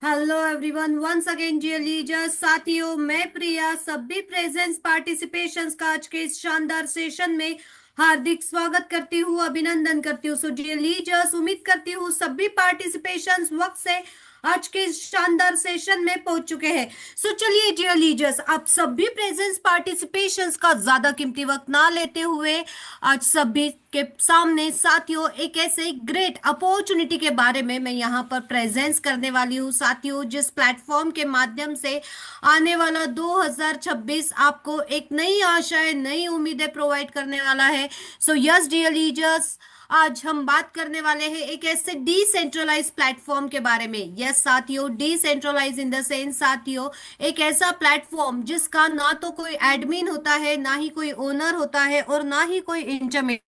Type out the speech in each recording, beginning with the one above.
Hello everyone, once again dear leaders. साथियों, मैं प्रिया सभी प्रेजेंस पार्टिसिपेशंस का आज के इस शानदार सेशन में हार्दिक स्वागत करती हूँ, अभिनंदन करती हूँ। सो डियर लीडर्स, उम्मीद करती हूँ सभी पार्टिसिपेशंस वक्त से आज के इस शानदार सेशन में पहुंच चुके हैं। सो चलिए डियर लीडर्स, आप सभी प्रेजेंस पार्टिसिपेशंस का ज्यादा कीमती वक्त ना लेते हुए आज सभी के सामने साथियों एक ऐसे ग्रेट अपॉर्चुनिटी के बारे में मैं यहाँ पर प्रेजेंस करने वाली हूँ। साथियों, जिस प्लेटफॉर्म के माध्यम से आने वाला 2026 आपको एक नई आशाएं, नई उम्मीदें प्रोवाइड करने वाला है। सो यस डियर लीडर्स, आज हम बात करने वाले हैं एक ऐसे डिसेंट्रलाइज प्लेटफॉर्म के बारे में। यस साथियों, डिसेंट्रलाइज इन द सेंस साथियों, एक ऐसा प्लेटफॉर्म जिसका ना तो कोई एडमिन होता है, ना ही कोई ओनर होता है और ना ही कोई intermediator.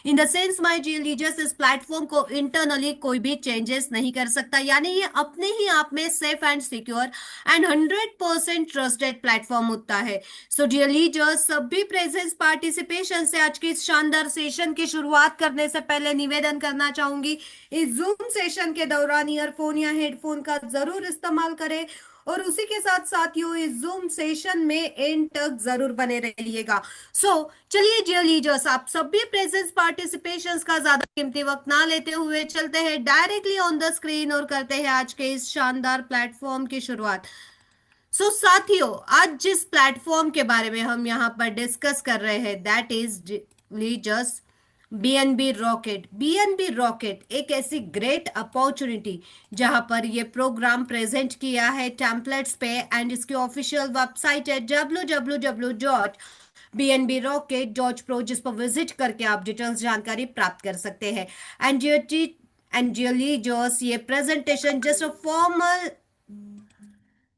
In the sense my dear leaders, इस प्लेटफॉर्म को इंटरनली कोई भी चेंजेस नहीं कर सकता, यानी ये अपने ही आप में safe and secure and 100% trusted platform होता है। सो डियर लीडर्स, सभी प्रेजेंस पार्टिसिपेशन से आज के इस शानदार सेशन की शुरुआत करने से पहले निवेदन करना चाहूंगी, इस जूम सेशन के दौरान ईयरफोन या हेडफोन का जरूर इस्तेमाल करें और उसी के साथ साथियों इस जूम सेशन में एंड तक जरूर बने रहिएगा। सो चलिए डियर लीडर्स, आप सभी प्रेजेंस पार्टिसिपेशंस का ज्यादा कीमती वक्त ना लेते हुए चलते हैं डायरेक्टली ऑन द स्क्रीन और करते हैं आज के इस शानदार प्लेटफॉर्म की शुरुआत। सो साथियों, आज जिस प्लेटफॉर्म के बारे में हम यहाँ पर डिस्कस कर रहे हैं that is leaders BNB rocket. BNB rocket एक ऐसी ग्रेट अपॉर्चुनिटी जहां पर ये प्रोग्राम प्रेजेंट किया है टेम्पलेट्स पे, एंड इसकी ऑफिशियल वेबसाइट है www.bnbrocket.pro, जिस पर विजिट करके आप डिटेल्स जानकारी प्राप्त कर सकते हैं। एंड एंड जोस ये प्रेजेंटेशन जस्ट अ फॉर्मल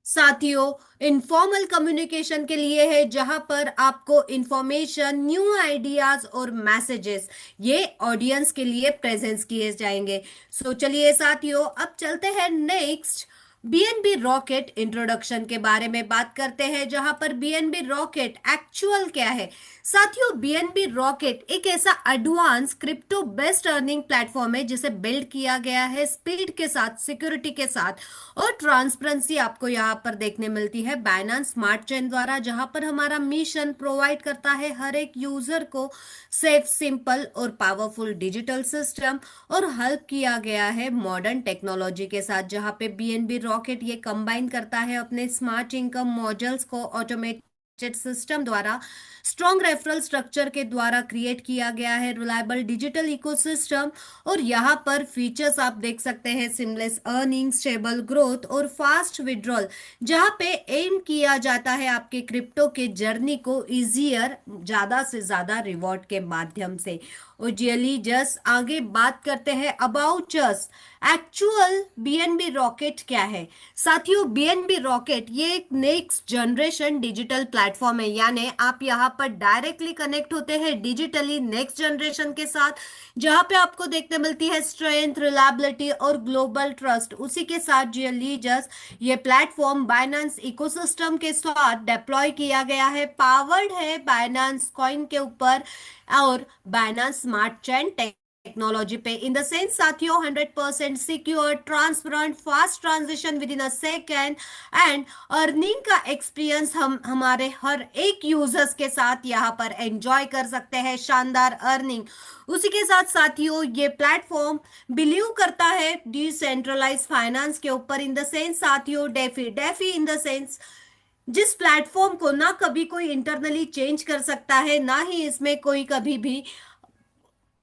साथियों इनफॉर्मल कम्युनिकेशन के लिए है, जहां पर आपको इंफॉर्मेशन, न्यू आइडियाज और मैसेजेस ये ऑडियंस के लिए प्रेजेंस किए जाएंगे। सो चलिए साथियों, अब चलते हैं नेक्स्ट बीएनबी रॉकेट इंट्रोडक्शन के बारे में बात करते हैं, जहां पर बीएनबी रॉकेट एक्चुअल क्या है। साथियों, बीएनबी रॉकेट एक ऐसा advance crypto based earning platform है जिसे बिल्ड किया गया है स्पीड के साथ, सिक्योरिटी के साथ और ट्रांसपेरेंसी आपको यहाँ पर देखने मिलती है बाइनेंस स्मार्ट चेन द्वारा, जहां पर हमारा मिशन प्रोवाइड करता है हर एक यूजर को सेफ, सिंपल और पावरफुल डिजिटल सिस्टम, और हेल्प किया गया है मॉडर्न टेक्नोलॉजी के साथ, जहां पे बीएनबी रॉकेट ये कंबाइन करता है अपने स्मार्ट इनकम मॉडल्स को ऑटोमेट सिस्टम द्वारा, स्ट्रॉन्ग रेफरल स्ट्रक्चर के द्वारा क्रिएट किया गया है रिलायबल डिजिटल इकोसिस्टम। और यहाँ पर फीचर्स आप देख सकते हैं सिमलेस अर्निंग, स्टेबल ग्रोथ और फास्ट विड्रॉल, जहाँ पे एम किया जाता है आपके क्रिप्टो के जर्नी को इजियर, ज्यादा से ज्यादा रिवॉर्ड के माध्यम से। और जियली जस्ट आगे बात करते हैं about just actual BNB rocket क्या है। साथियों, बीएनबी रॉकेट ये एक नेक्स्ट जनरेशन डिजिटल प्लेटफॉर्म है, यानी आप यहाँ पर डायरेक्टली कनेक्ट होते हैं डिजिटली नेक्स्ट जनरेशन के साथ, जहां पे आपको देखने मिलती है स्ट्रेंथ, रिलायबिलिटी और ग्लोबल ट्रस्ट। उसी के साथ लीजर्स ये प्लेटफॉर्म बाइनेंस इकोसिस्टम के साथ डिप्लॉय किया गया है, पावर्ड है बाइनेंस कॉइन के ऊपर और बाइनेंस स्मार्ट चेन टेक्नोलॉजी पे। इन द सेंस साथियों, 100% secure, transparent, fast transition with in a second and earning का एक्सपीरियंस हम हमारे हर एक यूजर्स के साथ यहाँ पर एंजॉय कर सकते हैं, शानदार अर्निंग। उसी के साथ साथियों, ये प्लेटफॉर्म बिलीव करता है डिसेंट्रलाइज फाइनेंस के ऊपर। इन द सेंस साथियों, DeFi DeFi in the sense जिस प्लेटफॉर्म को ना कभी कोई इंटरनली चेंज कर सकता है, ना ही इसमें कोई कभी भी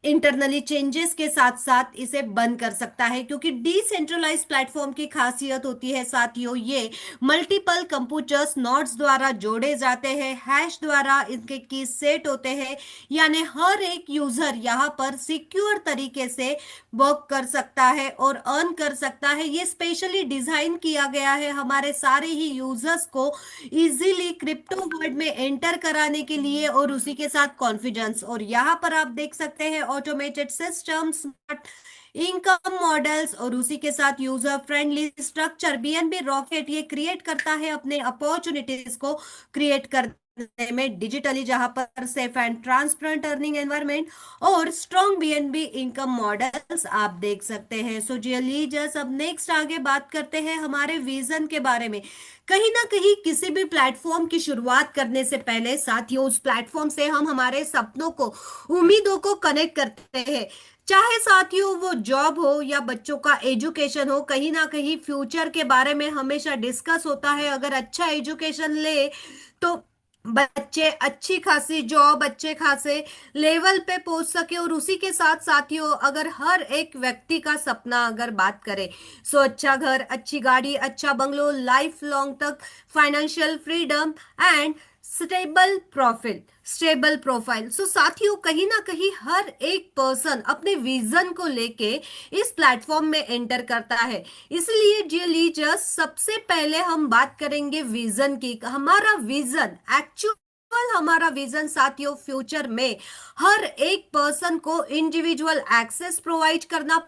इंटरनली चेंजेस के साथ साथ इसे बंद कर सकता है, क्योंकि डिसेंट्रलाइज प्लेटफॉर्म की खासियत होती है साथियों, ये मल्टीपल कंप्यूटर्स नोड्स द्वारा जोड़े जाते हैं, हैश द्वारा इनके की सेट होते हैं, यानी हर एक यूजर यहाँ पर सिक्योर तरीके से वर्क कर सकता है और अर्न कर सकता है। ये स्पेशली डिजाइन किया गया है हमारे सारे ही यूजर्स को इजीली क्रिप्टो वर्ल्ड में एंटर कराने के लिए और उसी के साथ कॉन्फिडेंस। और यहाँ पर आप देख सकते हैं automated system, smart income models और उसी के साथ user friendly structure. BNB rocket ये क्रिएट करता है अपने अपॉर्चुनिटीज को क्रिएट कर करने में डिजिटली, जहां पर safe and transparent earning environment और स्ट्रॉन्ग बीएनबी इनकम मॉडल्स आप देख सकते हैं। सो जी लीजर्स, अब नेक्स्ट आगे बात करते हैं हमारे विजन के बारे में। कहीं ना कहीं किसी भी प्लेटफॉर्म की शुरुआत करने से पहले साथियों, उस प्लेटफॉर्म से हम हमारे सपनों को, उम्मीदों को कनेक्ट करते हैं। चाहे साथियों वो जॉब हो या बच्चों का एजुकेशन हो, कहीं ना कहीं फ्यूचर के बारे में हमेशा डिस्कस होता है। अगर अच्छा एजुकेशन ले तो बच्चे अच्छी खासी जॉब, अच्छे खासे लेवल पे पहुंच सके। और उसी के साथ साथियों, अगर हर एक व्यक्ति का सपना अगर बात करें, सो अच्छा घर, अच्छी गाड़ी, अच्छा बंगलो, लाइफ लॉन्ग तक financial freedom and stable profile. So साथियों, कहीं ना कहीं हर एक पर्सन अपने विजन को लेके इस प्लेटफॉर्म में एंटर करता है। इसलिए डियर लीजर्स, सबसे पहले हम बात करेंगे विजन की। हमारा विजन एक्चुअल, हमारा विजन साथियों, फ्यूचर में हर एक पर्सन को इंडिविजुअल एक्सेस प्रोवाइड करना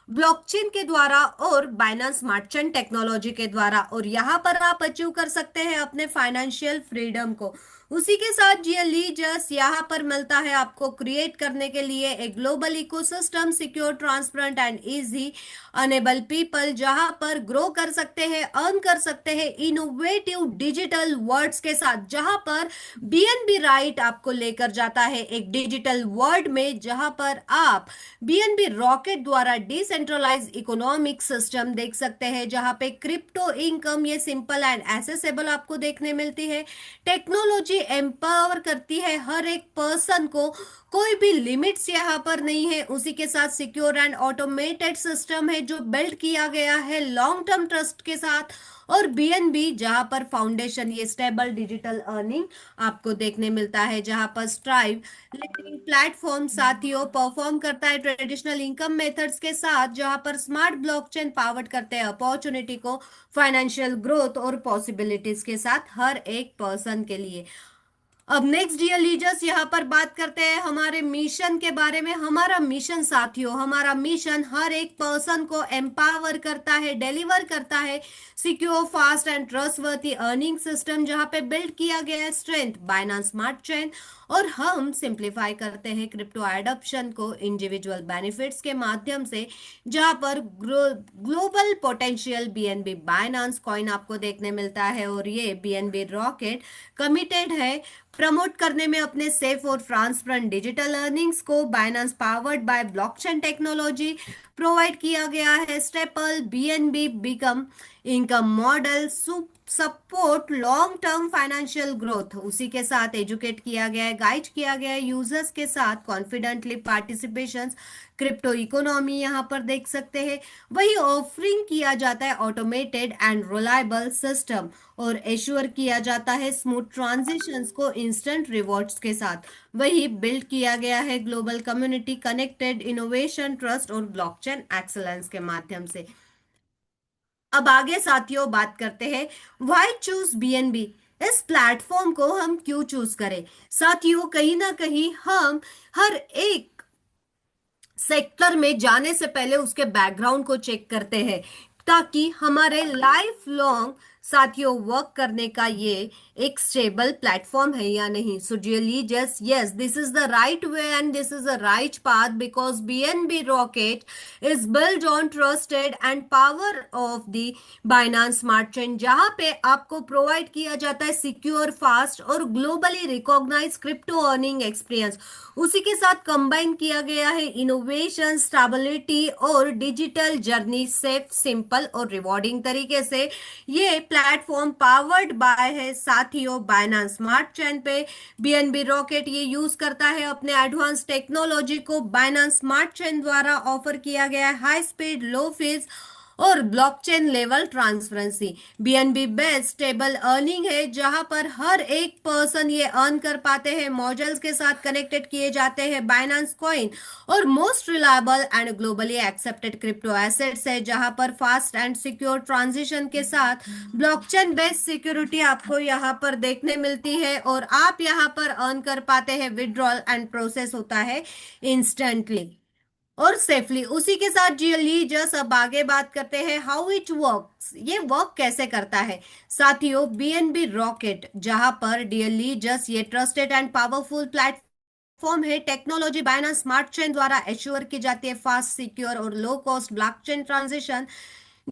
ब्लॉकचेन के द्वारा और बाइनेंस स्मार्ट चेन टेक्नोलॉजी के द्वारा। और यहाँ पर आप अचीव कर सकते हैं अपने फाइनेंशियल फ्रीडम को। उसी के साथ जी लीजर्स, यहाँ पर मिलता है आपको क्रिएट करने के लिए एक global ecosystem, secure, transparent and easy enable people, जहां पर ग्रो कर सकते हैं, अर्न कर सकते हैं इनोवेटिव डिजिटल वर्ड्स के साथ, जहां पर बीएनबी राइट आपको लेकर जाता है एक डिजिटल वर्ल्ड में, जहां पर आप बीएनबी रॉकेट द्वारा डिसेंट्रलाइज इकोनॉमिक सिस्टम देख सकते हैं, जहां पे क्रिप्टो इनकम ये सिंपल एंड एसेसेबल आपको देखने मिलती है। टेक्नोलॉजी एम्पावर करती है हर एक पर्सन को, कोई भी लिमिट्स यहाँ पर नहीं है। उसी के साथ सिक्योर एंड ऑटोमेटेड सिस्टम है जो बिल्ड किया गया है लॉन्ग टर्म ट्रस्ट के साथ। और बीएनबी जहां पर फाउंडेशन, ये स्टेबल डिजिटल अर्निंग आपको देखने मिलता है, जहां पर स्ट्राइव लीडिंग प्लेटफॉर्म साथियों परफॉर्म करता है ट्रेडिशनल इनकम मेथड्स के साथ, जहां पर स्मार्ट ब्लॉकचेन पावर्ड करते हैं अपॉर्चुनिटी को फाइनेंशियल ग्रोथ और पॉसिबिलिटीज के साथ हर एक पर्सन के लिए। अब नेक्स्ट डियर लीडर्स, यहाँ पर बात करते हैं हमारे मिशन के बारे में। हमारा मिशन साथियों, हमारा मिशन हर एक पर्सन को एम्पावर करता है, डिलीवर करता है secure, fast and trustworthy earning system, जहाँ पे बिल्ड किया गया है स्ट्रेंथ बाइनेंस स्मार्ट चेन। और हम सिंप्लीफाई करते हैं क्रिप्टो एडॉप्शन को इंडिविजुअल बेनिफिट्स के माध्यम से, जहां पर global potential BNB Binance coin आपको देखने मिलता है। और ये बीएनबी रॉकेट कमिटेड है प्रमोट करने में अपने सेफ और ट्रांसपेरेंट डिजिटल अर्निंग्स को। Binance powered by blockchain technology provide किया गया है staple BNB become income model support long term financial growth. उसी के साथ एजुकेट किया गया है, गाइड किया गया है यूजर्स के साथ कॉन्फिडेंटली पार्टिसिपेशन क्रिप्टो इकोनॉमी यहाँ पर देख सकते हैं। वही ऑफरिंग किया जाता है ऑटोमेटेड एंड रिलायबल सिस्टम, और एश्योर किया जाता है स्मूथ ट्रांजिशंस को इंस्टेंट रिवॉर्ड्स के साथ। वही बिल्ड किया गया है global community connected innovation, trust और ब्लॉकचेन एक्सेलेंस के माध्यम से। अब आगे साथियों बात करते हैं व्हाई चूज बीएनबी। इस प्लेटफॉर्म को हम क्यों चूज करें साथियों? कहीं ना कहीं हम हर एक सेक्टर में जाने से पहले उसके बैकग्राउंड को चेक करते हैं, ताकि हमारे लाइफ लॉन्ग साथियों वर्क करने का ये एक स्टेबल प्लेटफॉर्म है या नहीं। So dearly just yes, this is the right way and this is the right path, because BNB rocket is build on trusted and power of the Binance smart chain, जहां पे आपको provide किया जाता है secure, fast और globally recognise crypto earning experience. उसी के साथ कंबाइन किया गया है इनोवेशन, स्टेबिलिटी और डिजिटल जर्नी, सेफ, सिंपल और रिवॉर्डिंग तरीके से। ये प्लेटफॉर्म पावर्ड बाय है साथियों बाइनेंस स्मार्ट चेन पे। बीएनबी रॉकेट ये यूज करता है अपने एडवांस टेक्नोलॉजी को बाइनेंस स्मार्ट चेन द्वारा ऑफर किया गया है हाई स्पीड, लो फीस और blockchain level transparency. BNB based stable earning है, जहां पर हर एक पर्सन ये अर्न कर पाते हैं, मॉडल्स के साथ कनेक्टेड किए जाते हैं बाइनेंस कॉइन, और most reliable and globally accepted crypto assets है, जहां पर फास्ट एंड सिक्योर ट्रांजिशन के साथ ब्लॉकचेन बेस्ड सिक्योरिटी आपको यहाँ पर देखने मिलती है, और आप यहाँ पर अर्न कर पाते हैं, विड्रॉल एंड प्रोसेस होता है इंस्टेंटली। और सेफली। उसी के साथ जी जस्ट अब आगे बात करते हैं हाउ इट वर्क्स, ये वर्क कैसे करता है। साथियों, बीएनबी रॉकेट, जहां पर डीएलई जस्ट ये ट्रस्टेड एंड पावरफुल प्लेटफॉर्म है, टेक्नोलॉजी बाइनांस स्मार्ट चेन द्वारा एश्योर की जाती है, फास्ट, सिक्योर और लो कॉस्ट ब्लॉकचेन ट्रांजिशन,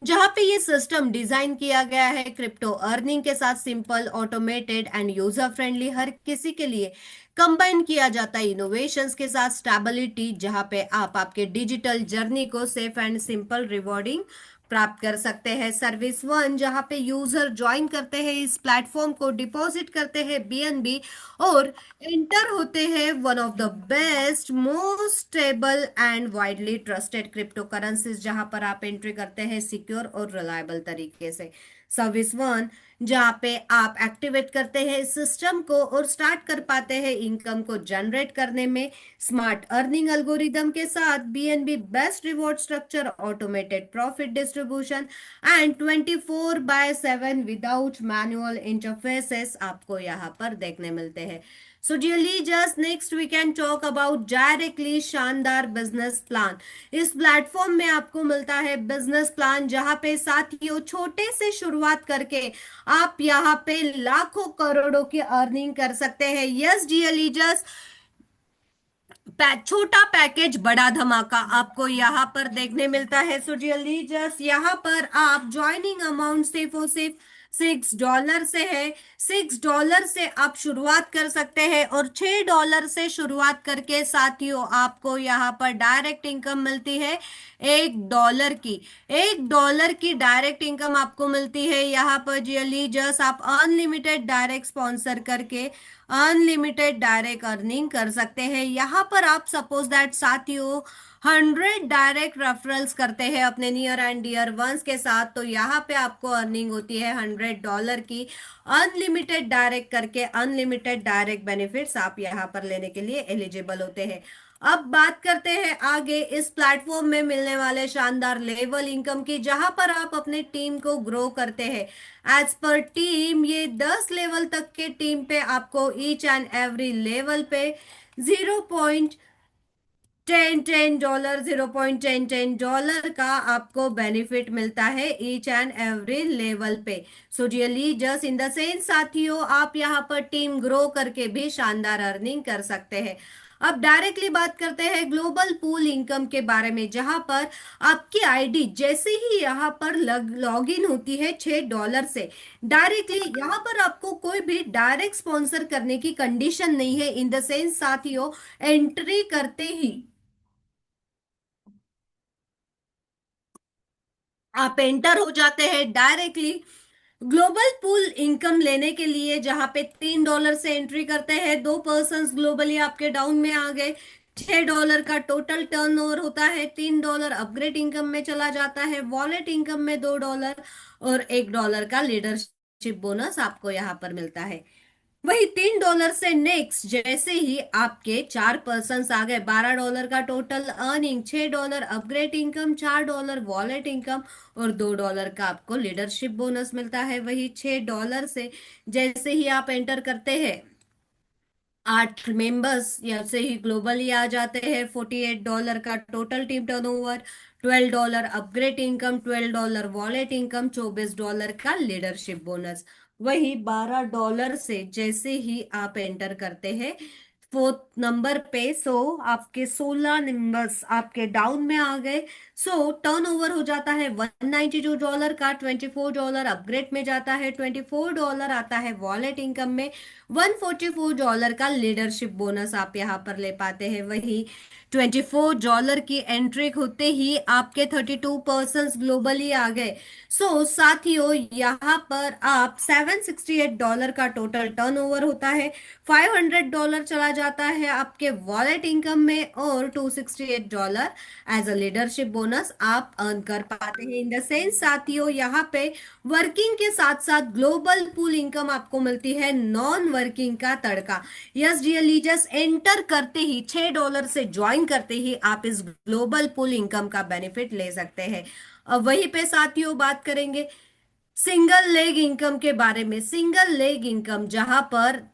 जहां पे ये सिस्टम डिजाइन किया गया है क्रिप्टो अर्निंग के साथ, simple, automated and user friendly, हर किसी के लिए कंबाइन किया जाता है इनोवेशंस के साथ स्टेबिलिटी, जहां पे आप आपके डिजिटल जर्नी को सेफ एंड सिंपल रिवॉर्डिंग प्राप्त कर सकते हैं। सर्विस वन, जहां पे यूजर ज्वाइन करते हैं इस प्लेटफॉर्म को, डिपॉजिट करते हैं बीएनबी और एंटर होते हैं one of the best, most stable and widely trusted crypto currencies, जहां पर आप एंट्री करते हैं सिक्योर और रिलायबल तरीके से। सर्विस वन, जहां पे आप एक्टिवेट करते हैं इस सिस्टम को और स्टार्ट कर पाते हैं इनकम को जनरेट करने में स्मार्ट अर्निंग एल्गोरिदम के साथ, BNB best reward structure, automated profit distribution and 24/7 without manual interfaces आपको यहाँ पर देखने मिलते हैं। So dearly, just next we can talk about directly शानदार बिजनेस प्लान। इस प्लेटफॉर्म में आपको मिलता है बिजनेस प्लान, जहां पे साथियों छोटे से शुरुआत करके आप यहाँ पे लाखों करोड़ों की अर्निंग कर सकते हैं। यस डियरली, जस्ट छोटा पैकेज बड़ा धमाका आपको यहाँ पर देखने मिलता है। सो डियरली, जस्ट यहाँ पर आप ज्वाइनिंग अमाउंट सिर्फ और सिर्फ $6 से है। $6 से आप शुरुआत कर सकते हैं और $6 से शुरुआत करके साथियों आपको यहाँ पर डायरेक्ट इनकम मिलती है $1 की। $1 की डायरेक्ट इनकम आपको मिलती है यहाँ पर जियली, जस्ट आप अनलिमिटेड डायरेक्ट स्पॉन्सर करके अनलिमिटेड डायरेक्ट अर्निंग कर सकते हैं। यहाँ पर आप सपोज दैट साथियों 100 डायरेक्ट रेफरल्स करते हैं अपने नियर एंड डियर वंस के साथ, तो यहाँ पे आपको अर्निंग होती है $100 की। अनलिमिटेड डायरेक्ट करके अनलिमिटेड डायरेक्ट बेनिफिट्स आप यहाँ पर लेने के लिए एलिजिबल होते हैं। अब बात करते हैं आगे इस प्लेटफॉर्म में मिलने वाले शानदार लेवल इनकम की, जहां पर आप अपने टीम को ग्रो करते हैं एज पर टीम। ये 10 लेवल तक के टीम पे आपको ईच एंड एवरी लेवल पे 0.10 $0.10 का आपको बेनिफिट मिलता है ईच एंड एवरी लेवल पे। So dearly, just in the sense साथियों, आप यहाँ पर टीम ग्रो करके भी शानदार अर्निंग कर सकते हैं। अब डायरेक्टली बात करते हैं ग्लोबल पूल इनकम के बारे में, जहां पर आपकी आईडी जैसे ही यहाँ पर लॉग इन होती है $6 से, डायरेक्टली यहाँ पर आपको कोई भी डायरेक्ट स्पॉन्सर करने की कंडीशन नहीं है। इन द सेंस साथियों, एंट्री करते ही आप एंटर हो जाते हैं डायरेक्टली ग्लोबल पूल इनकम लेने के लिए, जहां पे $3 से एंट्री करते हैं, 2 पर्सन ग्लोबली आपके डाउन में आ गए। $6 का टोटल टर्नओवर होता है, $3 अपग्रेड इनकम में चला जाता है, वॉलेट इनकम में $2 और $1 का लीडरशिप बोनस आपको यहाँ पर मिलता है। वही $3 से नेक्स्ट जैसे ही आपके 4 पर्सन आ गए, $12 का total earning, $6 upgrade income, $4 wallet income और $2 का आपको लीडरशिप बोनस मिलता है। वही $6 से जैसे ही आप एंटर करते हैं 8 मेंबर्स से ही ग्लोबली आ जाते हैं, $48 का total team turnover, $12 upgrade income, $12 wallet income, $24 का लीडरशिप बोनस। वही $12 से जैसे ही आप एंटर करते हैं 4th नंबर पे, सो आपके 16 नंबर्स आपके डाउन में आ गए। सो टर्नओवर हो जाता है $192 का, $24 अपग्रेड में जाता है, $24 आता है वॉलेट इनकम में, $144 का लीडरशिप बोनस आप यहाँ पर ले पाते हैं। वही $24 की एंट्री होते ही आपके 32 पर्सन ग्लोबली आ गए। सो साथियों, यहाँ पर आप $768 का टोटल टर्नओवर होता है, $500 चला जाता है आपके वॉलेट इनकम में और $268 एज अ लीडरशिप बोनस आप अर्न कर पाते हैं। इन द सेंस साथियों, यहाँ पे वर्किंग के साथ साथ ग्लोबल पूल इनकम आपको मिलती है नॉन वर्किंग का तड़का। यस डियर लीजर्स, एंटर करते ही $6 से ज्वाइन करते ही आप इस ग्लोबल पूल इनकम का बेनिफिट ले सकते हैं। अब वहीं पे साथियों बात करेंगे सिंगल लेग इनकम के बारे में। सिंगल लेग इनकम, जहां पर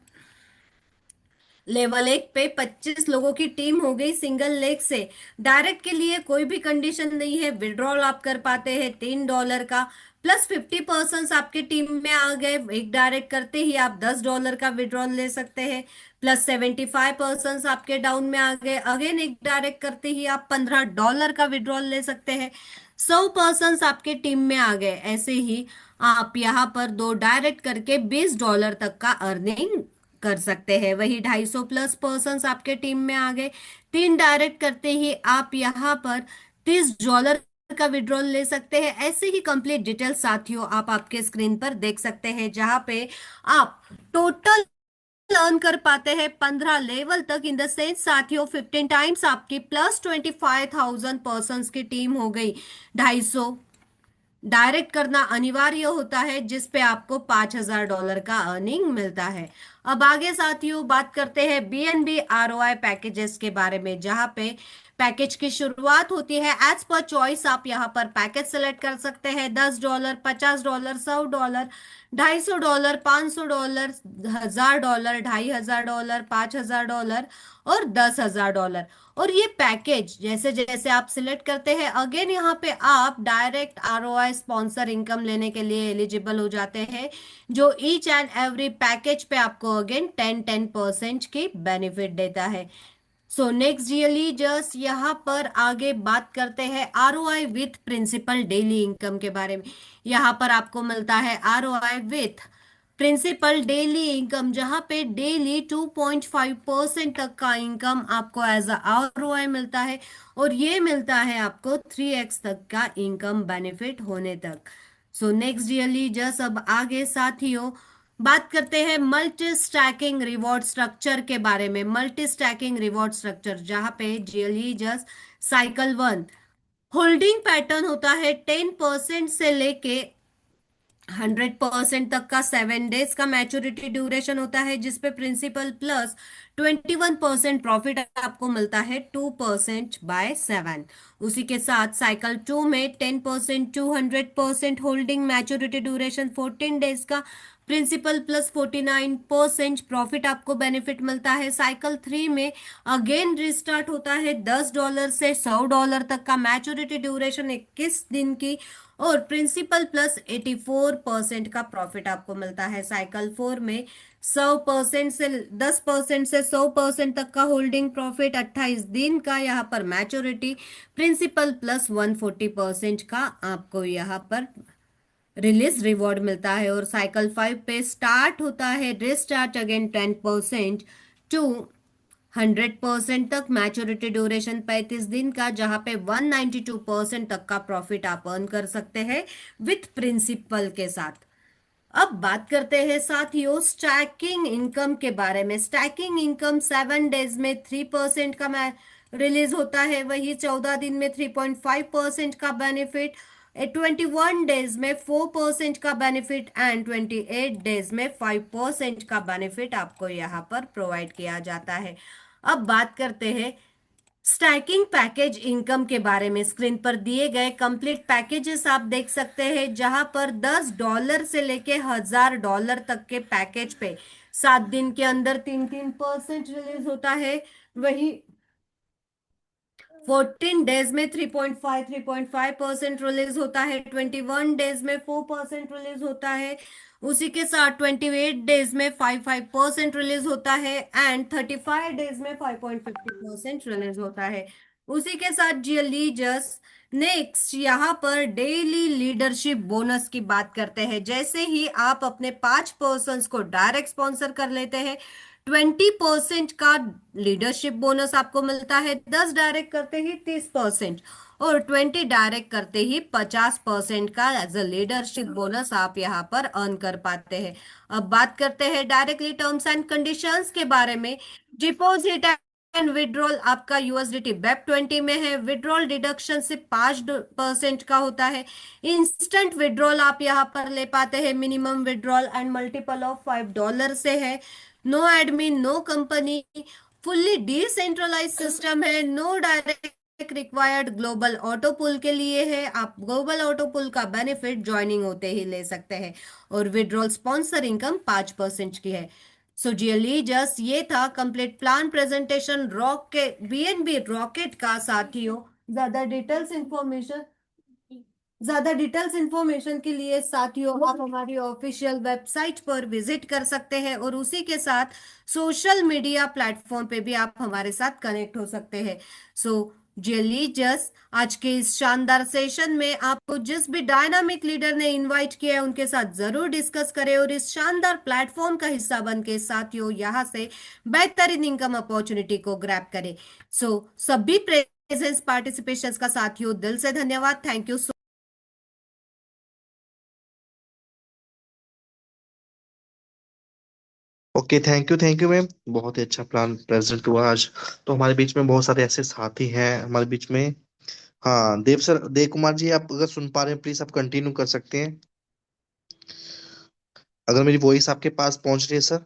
लेवल 1 पे 25 लोगों की टीम हो गई सिंगल लेग से। डायरेक्ट के लिए कोई भी कंडीशन नहीं है, विड्रॉल आप कर पाते हैं $3 का, प्लस 50% आपके टीम में आ गए, एक डायरेक्ट करते ही आप $10 का विड्रॉल ले सकते हैं, प्लस 75% आपके डाउन में आ गए, अगेन एक डायरेक्ट करते ही आप $15 का विड्रॉल ले सकते हैं। 100% आपके टीम में आ गए, ऐसे ही आप यहाँ पर दो डायरेक्ट करके $20 तक का अर्निंग कर सकते हैं। वही 250 प्लस पर्सन आपके टीम में आ गए, तीन डायरेक्ट करते ही आप यहाँ पर $30 का विड्रॉल ले सकते हैं। ऐसे ही कंप्लीट डिटेल साथियों आप आपके स्क्रीन पर देख सकते हैं, जहां पे आप टोटल अर्न कर पाते हैं 15 लेवल तक। इन द सेंस साथियों 15 टाइम्स आपकी प्लस 25,000 पर्सन की टीम हो गई। 250 डायरेक्ट करना अनिवार्य होता है, जिस पे आपको $5,000 का अर्निंग मिलता है। अब आगे साथियों बात करते हैं BNB ROI पैकेजेस के बारे में, जहां पे पैकेज की शुरुआत होती है एज पर चॉइस। आप यहाँ पर पैकेज सेलेक्ट कर सकते हैं, $10, $50, $100, $250, $500, $1,000, $2,500, $5,000 और $10,000। और ये पैकेज जैसे जैसे आप सिलेक्ट करते हैं, अगेन यहाँ पे आप डायरेक्ट ROI स्पॉन्सर इनकम लेने के लिए एलिजिबल हो जाते हैं, जो ईच एंड एवरी पैकेज पे आपको अगेन 10% की बेनिफिट देता है। सो नेक्स्ट रियली जस्ट यहाँ पर आगे बात करते हैं ROI with principal daily income के बारे में। यहाँ पर आपको मिलता है ROI with principal daily income, जहां पे डेली 2.5% तक का इनकम आपको एज ROI मिलता है, और ये मिलता है आपको 3x तक का इनकम बेनिफिट होने तक। सो नेक्स्ट रियली जस्ट अब आगे साथियों बात करते हैं मल्टी स्टैकिंग रिवॉर्ड स्ट्रक्चर के बारे में। मल्टी स्टैकिंग रिवॉर्ड स्ट्रक्चर जहां पे really just cycle 1 holding pattern होता है, 10% से लेके 100% तक का 7 डेज का मैच्योरिटी ड्यूरेशन होता है, जिसपे प्रिंसिपल प्लस 21% प्रॉफिट आपको मिलता है 2% बाय 7। उसी के साथ साइकिल 2 में 10% to 100% holding maturity duration 14 days का, प्रिंसिपल प्लस 49% प्रॉफिट आपको बेनिफिट मिलता है। साइकिल 3 में अगेन रिस्टार्ट होता है $10 से $100 तक का, मैच्योरिटी ड्यूरेशन 21 दिन की, और प्रिंसिपल प्लस 84% का प्रॉफिट आपको मिलता है। साइकिल 4 में 100% से 10% से 100% तक का होल्डिंग प्रॉफिट 28 दिन का, यहाँ पर मैच्योरिटी प्रिंसिपल प्लस 140% का आपको यहाँ पर रिलीज रिवॉर्ड मिलता है। और साइकिल 5 पे स्टार्ट होता है रिस्टार्ट अगेन 10% टू 100% तक, मैच्योरिटी ड्यूरेशन 35 दिन का, जहां पे 192% तक का प्रॉफिट आप अर्न कर सकते हैं विथ प्रिंसिपल के साथ। अब बात करते हैं साथियों स्टैकिंग इनकम के बारे में। स्टैकिंग इनकम 7 डेज में 3% का रिलीज होता है, वही 14 दिन में 3.5% का बेनिफिट, 21 डेज में 4% का बेनिफिट एंड 28 डेज में 5% का बेनिफिट आपको यहाँ पर प्रोवाइड किया जाता है। अब बात करते हैं स्टैकिंग पैकेज इनकम के बारे में। स्क्रीन पर दिए गए कंप्लीट पैकेजेस आप देख सकते हैं, जहां पर $10 से लेके $1,000 तक के पैकेज पे 7 दिन के अंदर 3% रिलीज होता है, वही 14 डेज में 3.5% रिलीज होता है, 21 डेज में 4% रिलीज होता है, उसी के साथ 28 डेज में 5% रिलीज होता है, एंड 35 डेज में 5.50% रिलीज होता है। उसी के साथ जियलीजस नेक्स्ट यहाँ पर डेली लीडरशिप बोनस की बात करते हैं। जैसे ही आप अपने 5 पर्सन्स को डायरेक्ट स्पॉन्सर कर लेते हैं, 20% का लीडरशिप बोनस आपको मिलता है, 10 डायरेक्ट करते ही 30%, और 20 डायरेक्ट करते ही 50% का एज अ लीडरशिप बोनस आप यहाँ पर अर्न कर पाते हैं। अब बात करते हैं डायरेक्टली टर्म्स एंड कंडीशंस के बारे में। डिपॉजिट एंड विड्रॉल आपका USDT BEP20 में है, विड्रॉल डिडक्शन से 5% का होता है। इंस्टेंट विड्रॉल आप यहाँ पर ले पाते हैं, minimum withdrawal and multiple of $5 से है। No admin no company, fully decentralise system है, no direct required, global auto pool के लिए है, आप ग्लोबल ऑटो पुल का बेनिफिट ज्वाइनिंग होते ही ले सकते हैं, और विड्रॉल स्पॉन्सर इनकम 5% की है। सो डियर लीडर्स, ये था complete plan presentation rocket BNB rocket का साथियों। ज्यादा डिटेल्स इंफॉर्मेशन ज्यादा डिटेल्स इंफॉर्मेशन के लिए साथियों आप हमारी ऑफिशियल वेबसाइट पर विजिट कर सकते हैं, और उसी के साथ सोशल मीडिया प्लेटफॉर्म पे भी आप हमारे साथ कनेक्ट हो सकते हैं। सो डियर लीडर्स, आज के इस शानदार सेशन में आपको जिस भी डायनामिक लीडर ने इनवाइट किया है उनके साथ जरूर डिस्कस करें, और इस शानदार प्लेटफॉर्म का हिस्सा बन के साथियों यहाँ से बेहतरीन इनकम अपॉर्चुनिटी को ग्रैब करें। सो सभी प्रेजेंस पार्टिसिपेशन का साथियों दिल से धन्यवाद। Thank you. Okay, thank you ma'am, बहुत ही अच्छा प्लान प्रेजेंट हुआ आज। तो हमारे बीच में बहुत सारे ऐसे साथी हैं हमारे बीच में। हाँ, देव कुमार जी, आप अगर सुन पा रहे हैं प्लीज आप कंटिन्यू कर सकते हैं, अगर मेरी वॉइस आपके पास पहुंच रही है sir.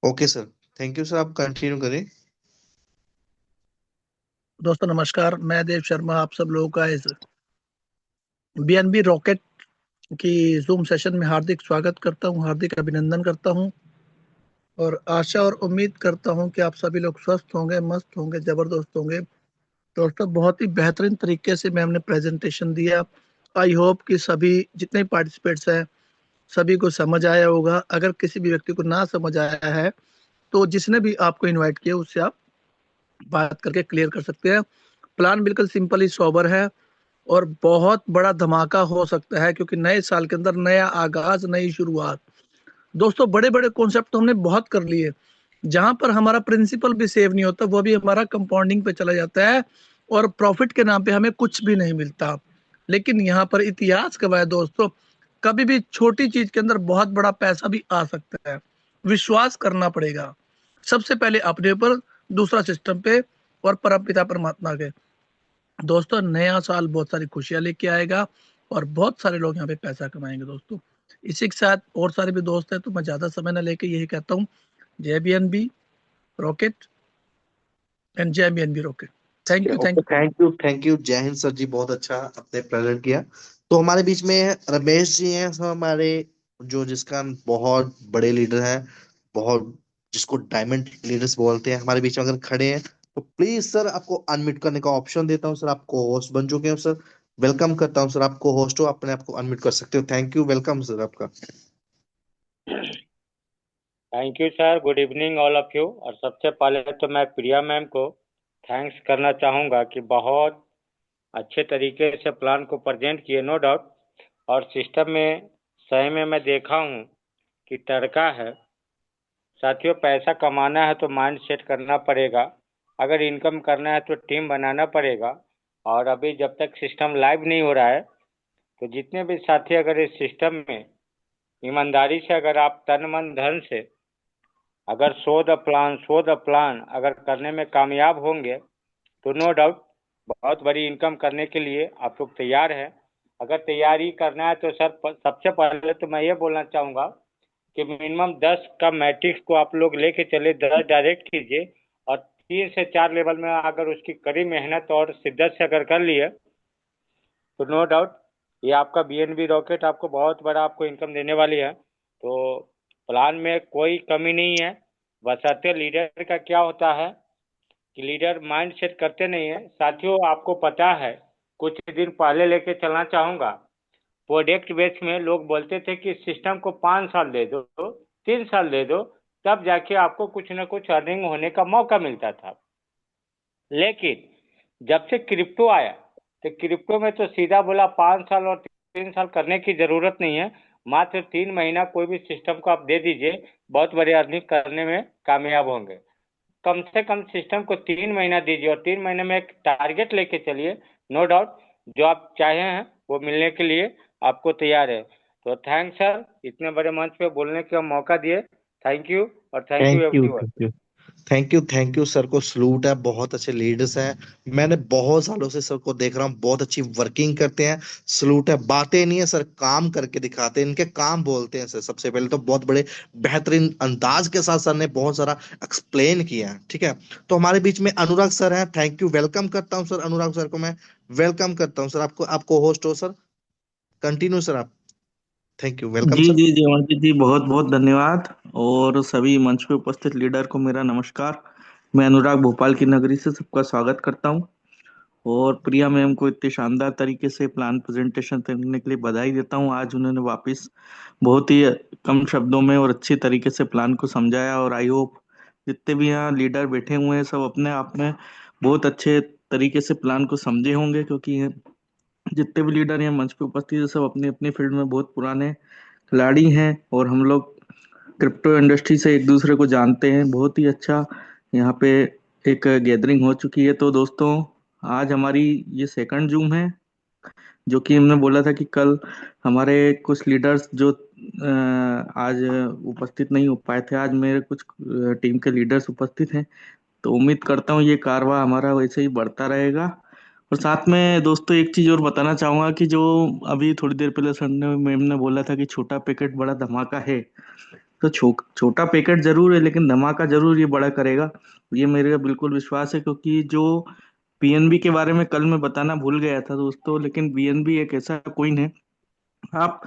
Okay sir, thank you sir, आप कंटिन्यू करें। दोस्तों नमस्कार, मैं देव शर्मा आप सब लोगों का इस बीएनबी रॉकेट की जूम सेशन में हार्दिक स्वागत करता हूं, हार्दिक अभिनंदन करता हूं, और आशा और उम्मीद करता हूं कि आप सभी लोग स्वस्थ होंगे, मस्त होंगे, जबरदस्त होंगे। दोस्तों बहुत ही बेहतरीन तरीके से मैम ने प्रेजेंटेशन दिया। आई होप कि सभी जितने पार्टिसिपेट्स हैं सभी को समझ आया होगा। अगर किसी भी व्यक्ति को ना समझ आया है तो जिसने भी आपको इनवाइट किया उससे आप बात करके क्लियर कर सकते हैं। प्लान बिल्कुल सिंपल ही सोबर है और बहुत बड़ा धमाका हो सकता है, क्योंकि नए साल के अंदर नया आगाज, नई शुरुआत। दोस्तों बड़े बड़े कॉन्सेप्ट तो हमने बहुत कर लिए, जहां पर हमारा प्रिंसिपल भी सेव नहीं होता वो भी हमारा कंपाउंडिंग पे चला जाता है, और प्रॉफिट के नाम पे हमें कुछ भी नहीं मिलता। लेकिन यहाँ पर इतिहास गवाह है दोस्तों, कभी भी छोटी चीज के अंदर बहुत बड़ा पैसा भी आ सकता है। विश्वास करना पड़ेगा सबसे पहले अपने ऊपर, दूसरा सिस्टम पे, और परमपिता परमात्मा के। दोस्तों नया साल बहुत सारी खुशियां लेके आएगा और बहुत सारे लोग यहाँ पे पैसा कमाएंगे। दोस्तों इसी के साथ और सारे भी दोस्त हैं, तो मैं ज्यादा समय न लेके यही कहता हूँ, जय B N B rocket and जय B N B rocket. Thank you, thank okay, thank you जय हिंद सर जी, बहुत अच्छा आपने प्रेजेंट किया। तो हमारे बीच में रमेश जी हैं सर हमारे, जो जिसका बहुत बड़े लीडर हैं, बहुत, जिसको डायमंड लीडर्स बोलते हैं, हमारे बीच में अगर खड़े हैं तो प्लीज सर आपको अनम्यूट करने का ऑप्शन देता हूँ सर, आपको होस्ट बन चुके हैं सर। वेलकम करता हूँ सर, आपको होस्ट हो, अपने आप को अनम्यूट कर सकते हो। थैंक यू, वेलकम सर आपका। Thank you sir, good evening all of you. और सबसे पहले तो मैं प्रिया मैम को थैंक्स करना चाहूँगा कि बहुत अच्छे तरीके से प्लान को प्रेजेंट किए, नो डाउट। और सिस्टम में सही में मैं देखा हूँ कि तड़का है। साथियों पैसा कमाना है तो माइंड सेट करना पड़ेगा, अगर इनकम करना है तो टीम बनाना पड़ेगा। और अभी जब तक सिस्टम लाइव नहीं हो रहा है तो जितने भी साथी अगर इस सिस्टम में ईमानदारी से, अगर आप तन मन धन से अगर शो द प्लान अगर करने में कामयाब होंगे तो नो डाउट बहुत बड़ी इनकम करने के लिए आप लोग तैयार हैं। अगर तैयारी करना है तो सर सबसे पहले तो मैं ये बोलना चाहूँगा कि मिनिमम 10 का मैट्रिक्स को आप लोग लेके चले, 10 डायरेक्ट कीजिए, और 3 से 4 लेवल में अगर उसकी कड़ी मेहनत और शिद्दत से अगर कर लिए तो नो डाउट ये आपका बीएनबी रॉकेट आपको बहुत बड़ा आपको इनकम देने वाली है। तो प्लान में कोई कमी नहीं है, बशर्ते लीडर का क्या होता है कि लीडर माइंड सेट करते नहीं है। साथियों आपको पता है, कुछ दिन पहले लेके चलना चाहूँगा, प्रोडक्ट बेस में लोग बोलते थे कि सिस्टम को 5 साल दे दो, 3 साल दे दो, तब जाके आपको कुछ ना कुछ अर्निंग होने का मौका मिलता था। लेकिन जब से क्रिप्टो आया तो क्रिप्टो में तो सीधा बोला 5 साल और 3 साल करने की जरूरत नहीं है, मात्र 3 महीना कोई भी सिस्टम को आप दे दीजिए, बहुत बड़े अर्निंग करने में कामयाब होंगे। कम से कम सिस्टम को 3 महीना दीजिए और 3 महीने में एक टारगेट लेके चलिए, नो डाउट जो आप चाहे हैं वो मिलने के लिए आपको तैयार है। तो थैंक्स सर, इतने बड़े मंच पे बोलने का मौका दिए, थैंक यू और thank you thank you, everyone. Thank you sir को सलूट है, बहुत अच्छे लीडर्स हैं, मैंने बहुत सालों से सर को देख रहा हूँ, बहुत अच्छी वर्किंग करते हैं। सलूट है, बातें नहीं है सर, काम करके दिखाते हैं, इनके काम बोलते हैं सर। सबसे पहले तो बहुत बड़े बेहतरीन अंदाज के साथ सर ने बहुत सारा एक्सप्लेन किया है, ठीक है। तो हमारे बीच में अनुराग सर हैं, थैंक यू, वेलकम करता हूँ सर, अनुराग सर को मैं वेलकम करता हूँ सर। आपको आपको होस्ट हो सर, कंटिन्यू सर आप। थैंक यू, वेलकम जी सर। जी जी अंकित जी, बहुत बहुत धन्यवाद। और सभी मंच पे उपस्थित लीडर को मेरा नमस्कार। मैं अनुराग भोपाल की नगरी से सबका स्वागत करता हूं। और प्रिया मैम को इतने शानदार तरीके से प्लान प्रेजेंटेशन करने के लिए बधाई देता हूं। आज उन्होंने वापस बहुत ही कम शब्दों में और अच्छे तरीके से प्लान को समझाया। और आई होप जितने भी यहाँ लीडर बैठे हुए हैं सब अपने आप में बहुत अच्छे तरीके से प्लान को समझे होंगे, क्योंकि जितने भी लीडर यहाँ मंच पे उपस्थित है सब अपनी अपनी फील्ड में बहुत पुराने खिलाड़ी हैं। और हम लोग क्रिप्टो इंडस्ट्री से एक दूसरे को जानते हैं। बहुत ही अच्छा यहाँ पे एक गैदरिंग हो चुकी है। तो दोस्तों, आज हमारी ये सेकंड जूम है, जो कि हमने बोला था कि कल हमारे कुछ लीडर्स जो आज उपस्थित नहीं हो पाए थे, आज मेरे कुछ टीम के लीडर्स उपस्थित हैं। तो उम्मीद करता हूँ ये कारवा हमारा वैसे ही बढ़ता रहेगा। और साथ में दोस्तों एक चीज और बताना चाहूंगा कि जो अभी थोड़ी देर पहले सर ने मैम ने बोला था कि छोटा पैकेट बड़ा धमाका है। तो छोटा पैकेट जरूर है, लेकिन धमाका जरूर ये बड़ा करेगा। ये मेरे बिल्कुल विश्वास है, क्योंकि जो बीएनबी के बारे में कल मैं बताना भूल गया था दोस्तों, लेकिन बीएनबी एक ऐसा कोइन है, आप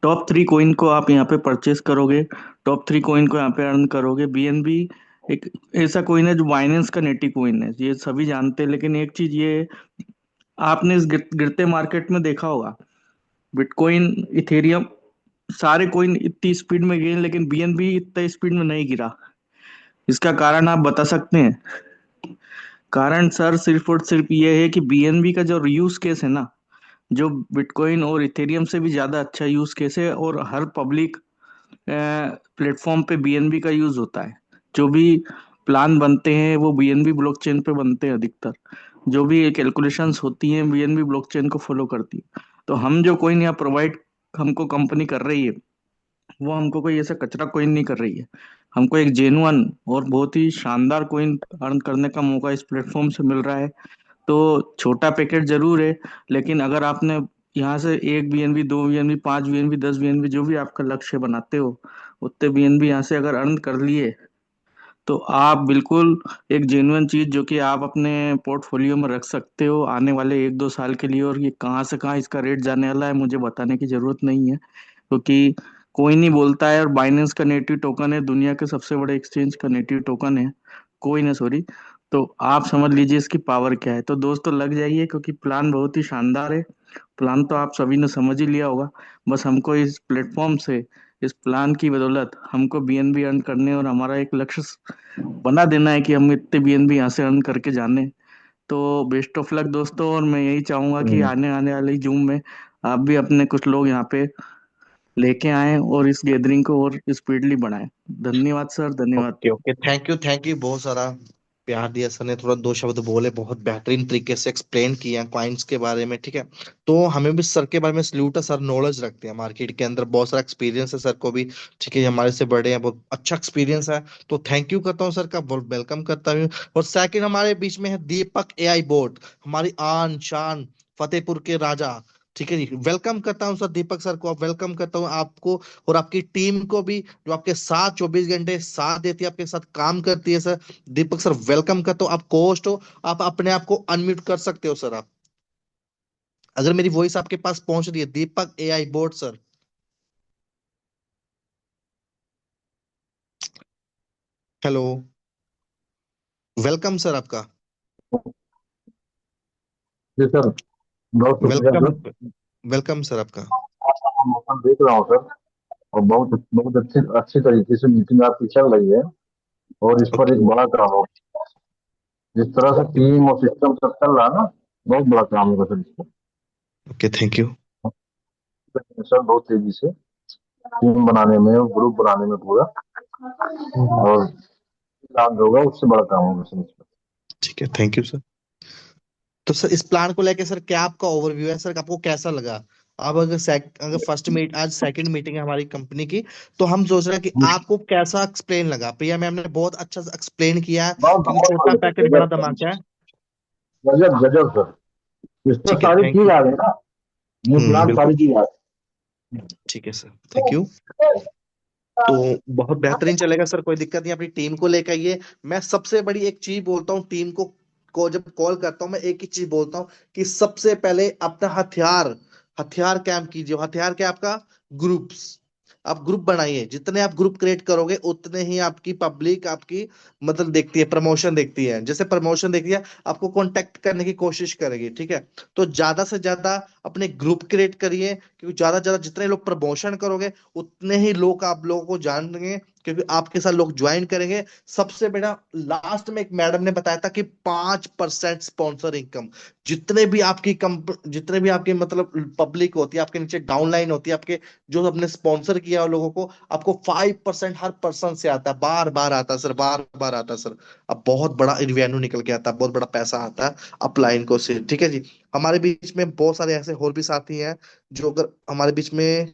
टॉप 3 कॉइन को आप यहाँ पे परचेस करोगे, टॉप 3 कॉइन को यहाँ पे अर्न करोगे। बीएनबी एक ऐसा कॉइन है जो बाइनेंस का नेटिव कॉइन है, ये सभी जानते हैं। लेकिन एक चीज ये है, आपने इस गिरते मार्केट में देखा होगा, बिटकॉइन, इथेरियम, सारे कॉइन इतनी स्पीड में गिरे, लेकिन बीएनबी इतना स्पीड में नहीं गिरा। इसका कारण आप बता सकते हैं? कारण सर सिर्फ और सिर्फ ये है कि बीएनबी का जो यूज केस है ना, जो बिटकॉइन और इथेरियम से भी ज्यादा अच्छा यूज केस है। और हर पब्लिक प्लेटफॉर्म पे बीएनबी का यूज होता है। जो भी प्लान बनते हैं वो बीएनबी ब्लॉकचेन पे बनते हैं अधिकतर। जो भी कैलकुलेशंस होती हैं बीएनबी ब्लॉकचेन को फॉलो करती है। तो हम जो कोइन यहाँ प्रोवाइड हमको कंपनी कर रही है, वो हमको कोई ऐसा कचरा कोइन नहीं कर रही है। हमको एक जेन्युइन और बहुत ही शानदार कोइन अर्न करने का मौका इस प्लेटफॉर्म से मिल रहा है। तो छोटा पैकेट जरूर है, लेकिन अगर आपने यहाँ से 1 बीएनबी, 2 बीएनबी, 5 बीएनबी, 10 बीएनबी, जो भी आपका लक्ष्य बनाते हो, उतने बीएनबी यहाँ से अगर अर्न कर लिए, तो आप बिल्कुल एक जेन्युइन चीज जो कि आप अपने पोर्टफोलियो में रख सकते हो आने वाले 1-2 साल के लिए। और ये कहाँ से कहाँ इसका रेट जाने वाला है मुझे बताने की जरूरत नहीं है, क्योंकि कोई नहीं बोलता है। और बाइनेंस का नेटिव टोकन है, दुनिया के सबसे बड़े एक्सचेंज का नेटिव टोकन है, कोई ना, सॉरी। तो आप समझ लीजिए इसकी पावर क्या है। तो दोस्तों लग जाइए, क्योंकि प्लान बहुत ही शानदार है। प्लान तो आप सभी ने समझ ही लिया होगा। बस हमको इस प्लेटफॉर्म से, इस प्लान की बदौलत हमको बीएनबी अर्न करने और हमारा एक लक्ष्य बना देना है कि हम इतने बीएनबी यहाँ से अर्न करके जाने। तो बेस्ट ऑफ लक दोस्तों। और मैं यही चाहूंगा कि आने आने वाली जूम में आप भी अपने कुछ लोग यहाँ पे लेके आए और इस गैदरिंग को और स्पीडली बढ़ाएं। धन्यवाद सर, धन्यवाद। ओके ओके, थैंक यू, बहुत सारा प्यार दिया सर ने, थोड़ा 2 शब्द बोले, बहुत बेहतरीन तरीके से एक्सप्लेन किया क्वाइंस के बारे में, ठीक है। तो हमें भी सर के बारे में सल्यूट है, सर नॉलेज रखते हैं मार्केट के अंदर, बहुत सारा एक्सपीरियंस है सर को भी, ठीक है, हमारे से बड़े हैं, बहुत अच्छा एक्सपीरियंस है। तो थैंक यू करता हूँ सर का, वेलकम करता हूँ। और सेकंड हमारे बीच में है दीपक एआई बोट, हमारी आन शान फतेहपुर के राजा, ठीक है जी। वेलकम करता हूँ सर दीपक सर को, वेलकम करता हूँ आपको और आपकी टीम को भी, जो आपके साथ 24 घंटे साथ देती है, आपके साथ काम करती है सर। दीपक सर वेलकम करता हूँ, आप कोस्ट हो, आप अपने आप को अनम्यूट कर सकते हो सर आप, अगर मेरी वॉइस आपके पास पहुंच रही है। Deepak AI board sir, hello, welcome sir आपका, जी सर, बहुत शुक्रिया वेलकम, सर। वेलकम सर आपका। मौसम देख रहा हूँ सर, और बहुत बहुत अच्छी अच्छी तरीके से मीटिंग आपकी चल रही है, और इस पर ओके एक बड़ा काम हो, जिस तरह से ओके टीम और सिस्टम सब चल रहा है ना, बहुत बड़ा काम होगा सर इसमें। Okay, thank you. सर बहुत तेजी से टीम बनाने में और ग्रुप बनाने में पूरा, और काम जो होगा उससे बड़ा काम होगा सर इसमें। ठीक है, थैंक यू सर। तो सर इस प्लान को लेके सर क्या आपका ओवरव्यू है सर, आपको कैसा लगा? अब अगर फर्स्ट मीट, आज सेकंड मीटिंग है हमारी कंपनी की, तो हम सोच रहे हैं कि आपको कैसा एक्सप्लेन लगा? प्रिया मैम ने बहुत अच्छा से एक्सप्लेन किया बहुत क्योंकि बहुत छोटा बढ़िया, पैकेट बड़ा धमाका है। गजब गजब सर, इसमें ठीक है, सारी थैंक चीज यू। आ गई ना, ये प्लान बिल्कुल, सारी चीज आ ठीक है सर, थैंक यू। तो बहुत बेहतरीन चलेगा सर, कोई दिक्कत नहीं, अपनी टीम को लेकर आइए। मैं सबसे बड़ी एक चीज बोलता हूँ टीम को जब कॉल करता हूँ, मैं एक ही चीज बोलता हूँ कि सबसे पहले अपना हथियार हथियार कैंप कीजिए। हथियार क्या? आपका ग्रुप्स। आप ग्रुप बनाइए, जितने आप ग्रुप क्रिएट करोगे उतने ही आपकी पब्लिक आपकी मतलब देखती है, प्रमोशन देखती है। जैसे प्रमोशन देखती है, आपको कांटेक्ट करने की कोशिश करेगी, ठीक है। तो ज्यादा से ज्यादा अपने ग्रुप क्रिएट करिए, क्योंकि ज्यादा से ज्यादा जितने लोग प्रमोशन करोगे उतने ही लोग आप लोगों को जानेंगे, क्योंकि आपके साथ लोग ज्वाइन करेंगे। सबसे बड़ा लास्ट में एक मैडम ने बताया था कि 5% स्पॉन्सर इनकम। जितने भी आपकी मतलब पब्लिक होती है, आपके नीचे डाउनलाइन होती है, आपके जो आपने स्पॉन्सर किया है लोगों को, आपको 5% हर पर्सन से आता है। बार बार आता है सर, बार बार आता है सर। अब बहुत बड़ा रिवेन्यू निकल के आता है, बहुत बड़ा पैसा आता है अपलाइन को से, ठीक है जी। हमारे बीच में बहुत सारे ऐसे और भी साथी हैं जो अगर हमारे बीच में,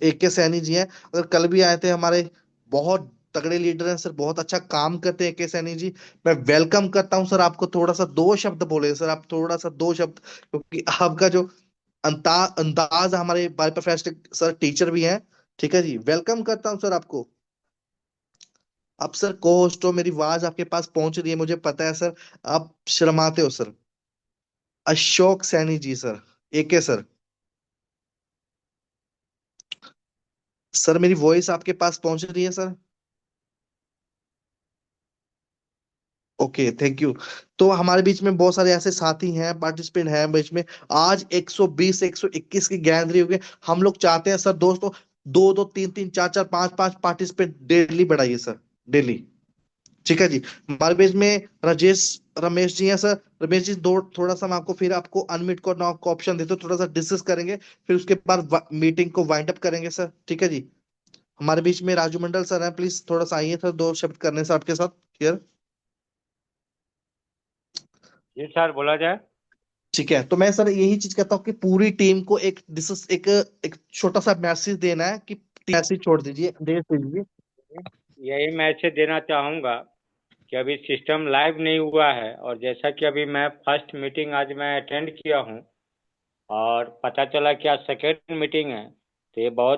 ए के सैनी जी हैं, अगर कल भी आए थे हमारे, बहुत तगड़े लीडर हैं सर, बहुत अच्छा काम करते हैं ए के सैनी जी। मैं वेलकम करता हूं सर आपको। थोड़ा सा दो शब्द बोले सर आप, थोड़ा सा दो शब्द, क्योंकि आपका जो अंदाज हमारे बायो प्रोफेशनल सर टीचर भी हैं, ठीक है जी। वेलकम करता हूं सर आपको। आप सर को होस्ट हो, मेरी आवाज आपके पास पहुंच रही है, मुझे पता है सर। आप शर्माते हो सर। अशोक सैनी जी सर, एके सर। सर मेरी वॉइस आपके पास पहुंच रही है सर? Okay, thank you. तो हमारे बीच में बहुत सारे ऐसे साथी हैं, पार्टिसिपेंट हैं बीच में। आज 120 121 की गैदरिंग हो गई। हम लोग चाहते हैं सर दोस्तों, दो दो तीन तीन चार चार पांच पांच पार्टिसिपेंट डेली बढ़ाइए सर, डेली। ठीक है जी। हमारे बीच में राजेश रमेश जी हैं सर। रमेश जी, दो थोड़ा सा मैं आपको फिर आपको अनम्यूट करना आपको ऑप्शन देते हो, थोड़ा सा डिस्कस करेंगे, फिर उसके बाद मीटिंग को वाइंड अप करेंगे सर, ठीक है जी। हमारे बीच में राजू मंडल सर हैं, प्लीज थोड़ा सा आइए सर, दो शब्द करने से आपके साथ क्लियर। जी सर, बोला जाए। ठीक है, तो मैं सर यही चीज कहता हूँ कि पूरी टीम को एक छोटा सा मैसेज देना है कि मैसेज छोड़ दीजिए, दे दीजिए। यही मैसेज देना चाहूँगा कि अभी सिस्टम लाइव नहीं हुआ है, और जैसा कि अभी मैं फर्स्ट मीटिंग आज मैं अटेंड किया हूँ और पता चला कि आज सेकेंड मीटिंग है, तो ये बहुत